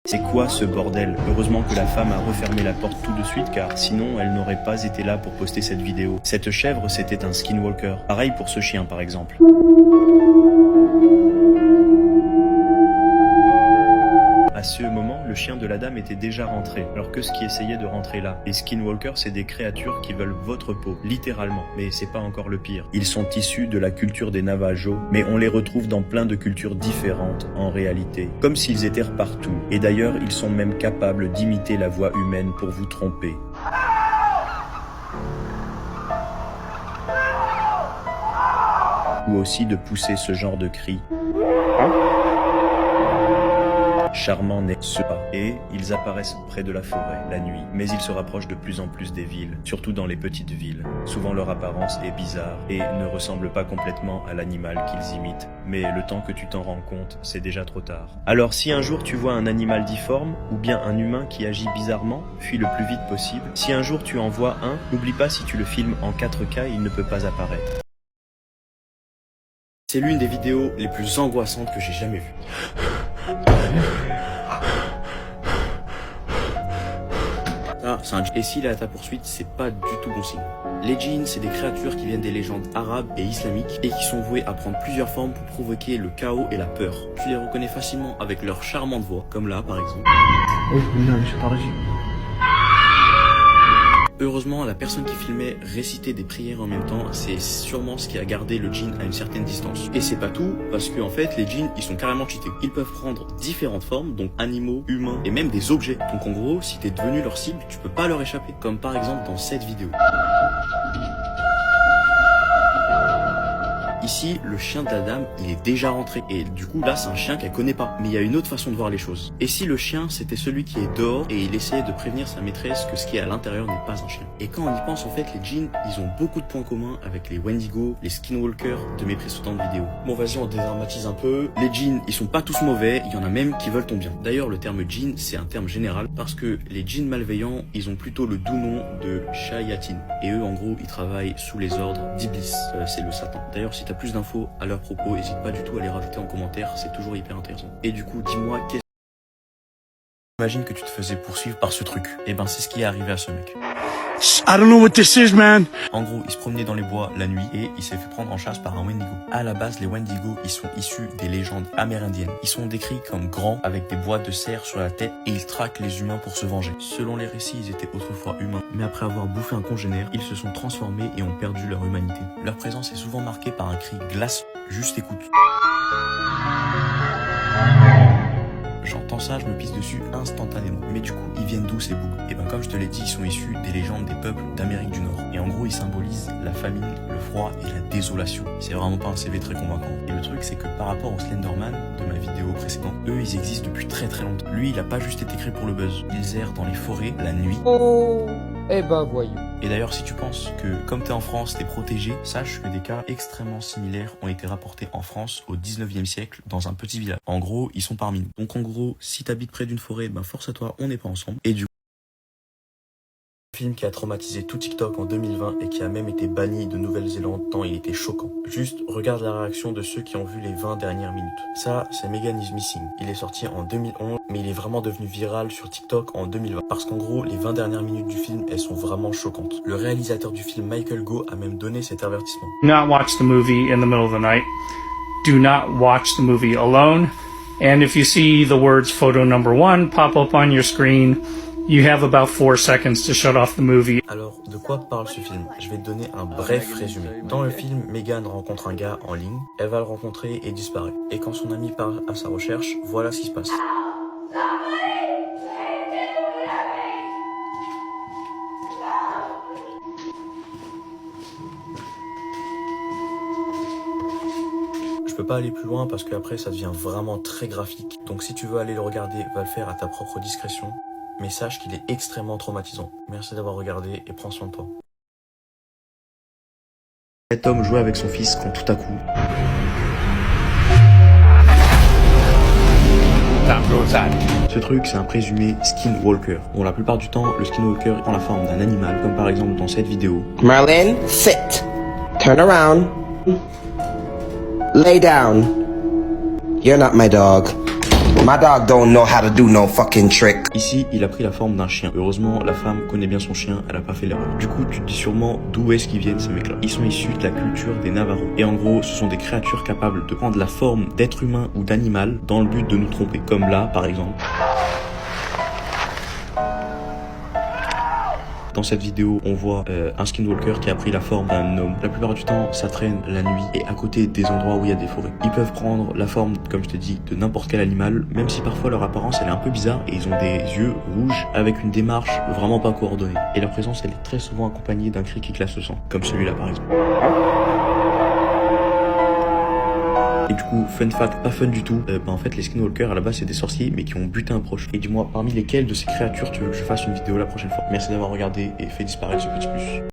C'est quoi ce bordel? Heureusement que la femme a refermé la porte tout de suite car sinon elle n'aurait pas été là pour poster cette vidéo. Cette chèvre c'était un skinwalker. Pareil pour ce chien par exemple. À ce moment, le chien de la dame était déjà rentré, alors que ce qui essayait de rentrer là. Les skinwalkers, c'est des créatures qui veulent votre peau, littéralement. Mais c'est pas encore le pire. Ils sont issus de la culture des Navajos, mais on les retrouve dans plein de cultures différentes, en réalité. Comme s'ils étaient partout. Et d'ailleurs, ils sont même capables d'imiter la voix humaine pour vous tromper. Ou aussi de pousser ce genre de cri. Charmant n'est-ce pas? Et ils apparaissent près de la forêt, la nuit. Mais ils se rapprochent de plus en plus des villes, surtout dans les petites villes. Souvent leur apparence est bizarre et ne ressemble pas complètement à l'animal qu'ils imitent. Mais le temps que tu t'en rends compte, c'est déjà trop tard. Alors si un jour tu vois un animal difforme, ou bien un humain qui agit bizarrement, fuis le plus vite possible. Si un jour tu en vois un, n'oublie pas si tu le filmes en 4K, il ne peut pas apparaître. C'est l'une des vidéos les plus angoissantes que j'ai jamais vues. Et s'il est à ta poursuite, c'est pas du tout bon signe. Les djinns, c'est des créatures qui viennent des légendes arabes et islamiques et qui sont vouées à prendre plusieurs formes pour provoquer le chaos et la peur. Tu les reconnais facilement avec leur charmante voix, comme là par exemple. Heureusement, la personne qui filmait réciter des prières en même temps, c'est sûrement ce qui a gardé le djinn à une certaine distance. Et c'est pas tout, parce que en fait, les djinns, ils sont carrément cheatés. Ils peuvent prendre différentes formes, donc animaux, humains, et même des objets. Donc en gros, si t'es devenu leur cible, tu peux pas leur échapper. Comme par exemple dans cette vidéo. Ici, le chien de la dame, il est déjà rentré. Et du coup, là, c'est un chien qu'elle connaît pas. Mais il y a une autre façon de voir les choses. Et si le chien, c'était celui qui est dehors et il essayait de prévenir sa maîtresse que ce qui est à l'intérieur n'est pas un chien. Et quand on y pense, en fait, les djinns, ils ont beaucoup de points communs avec les Wendigo, les skinwalkers de mes précédentes vidéos. Bon, vas-y, on dédramatise un peu. Les djinns, ils sont pas tous mauvais. Il y en a même qui veulent ton bien. D'ailleurs, le terme djinn, c'est un terme général parce que les djinns malveillants, ils ont plutôt le doux nom de shayatin. Et eux, en gros, ils travaillent sous les ordres d'Iblis. C'est le Satan. D'ailleurs, si t'as plus d'infos à leur propos, n'hésite pas du tout à les rajouter en commentaire, c'est toujours hyper intéressant. Et du coup, dis-moi, imagine que tu te faisais poursuivre par ce truc. Et ben, c'est ce qui est arrivé à ce mec. I don't know what this is, man. En gros, il se promenait dans les bois la nuit et il s'est fait prendre en chasse par un Wendigo. À la base, les Wendigo, ils sont issus des légendes amérindiennes. Ils sont décrits comme grands, avec des boîtes de cerf sur la tête et ils traquent les humains pour se venger. Selon les récits, ils étaient autrefois humains, mais après avoir bouffé un congénère, ils se sont transformés et ont perdu leur humanité. Leur présence est souvent marquée par un cri glaçant. Juste écoute. J'entends ça, je me pisse dessus instantanément. Mais du coup, ils viennent d'où ces bougs? Et ben comme je te l'ai dit, ils sont issus des légendes des peuples d'Amérique du Nord. Et en gros, ils symbolisent la famine, le froid et la désolation. C'est vraiment pas un CV très convaincant. Et le truc, c'est que par rapport au Slenderman de ma vidéo précédente, eux, ils existent depuis très très longtemps. Lui, il a pas juste été créé pour le buzz. Ils errent dans les forêts la nuit. Oh, eh ben voyons. Et d'ailleurs, si tu penses que, comme t'es en France, t'es protégé, sache que des cas extrêmement similaires ont été rapportés en France au 19e siècle dans un petit village. En gros, ils sont parmi nous. Donc en gros, si t'habites près d'une forêt, ben force à toi, on n'est pas ensemble. Et du coup, film qui a traumatisé tout TikTok en 2020 et qui a même été banni de Nouvelle-Zélande tant il était choquant. Juste, regarde la réaction de ceux qui ont vu les 20 dernières minutes. Ça, c'est Megan is Missing. Il est sorti en 2011, mais il est vraiment devenu viral sur TikTok en 2020. Parce qu'en gros, les 20 dernières minutes du film, elles sont vraiment choquantes. Le réalisateur du film, Michael Gough, a même donné cet avertissement. Do not watch the movie in the middle of the night. Do not watch the movie alone. And if you see the words photo number 1 pop up on your screen, you have about 4 seconds to shut off the movie. Alors, de quoi parle ce film? Je vais te donner un bref résumé. Dans le film, Megan rencontre un gars en ligne, elle va le rencontrer et disparaît. Et quand son ami part à sa recherche, voilà ce qui se passe. Je peux pas aller plus loin parce qu'après ça devient vraiment très graphique. Donc si tu veux aller le regarder, va le faire à ta propre discrétion. Mais sache qu'il est extrêmement traumatisant. Merci d'avoir regardé et prends soin de toi. Cet homme jouait avec son fils quand tout à coup... Ce truc, c'est un présumé skinwalker. Bon, la plupart du temps, le skinwalker prend la forme d'un animal, comme par exemple dans cette vidéo. Merlin, sit. Turn around. Lay down. You're not my dog. My dog don't know how to do no fucking trick. Ici, il a pris la forme d'un chien. Heureusement, la femme connaît bien son chien, elle a pas fait l'erreur. Du coup, tu te dis sûrement d'où est-ce qu'ils viennent ces mecs-là. Ils sont issus de la culture des Navarros. Et en gros, ce sont des créatures capables de prendre la forme d'être humain ou d'animal dans le but de nous tromper. Comme là, par exemple. Dans cette vidéo, on voit un skinwalker qui a pris la forme d'un homme. La plupart du temps, ça traîne la nuit et à côté des endroits où il y a des forêts. Ils peuvent prendre la forme, comme je te dis, de n'importe quel animal, même si parfois leur apparence elle est un peu bizarre et ils ont des yeux rouges avec une démarche vraiment pas coordonnée. Et leur présence elle est très souvent accompagnée d'un cri qui glace le sang, comme celui-là par exemple. Et du coup, fun fact, pas fun du tout, en fait les skinwalkers à la base c'est des sorciers mais qui ont buté un proche. Et dis-moi, parmi lesquels de ces créatures tu veux que je fasse une vidéo la prochaine fois? Merci d'avoir regardé et fais disparaître ce petit plus.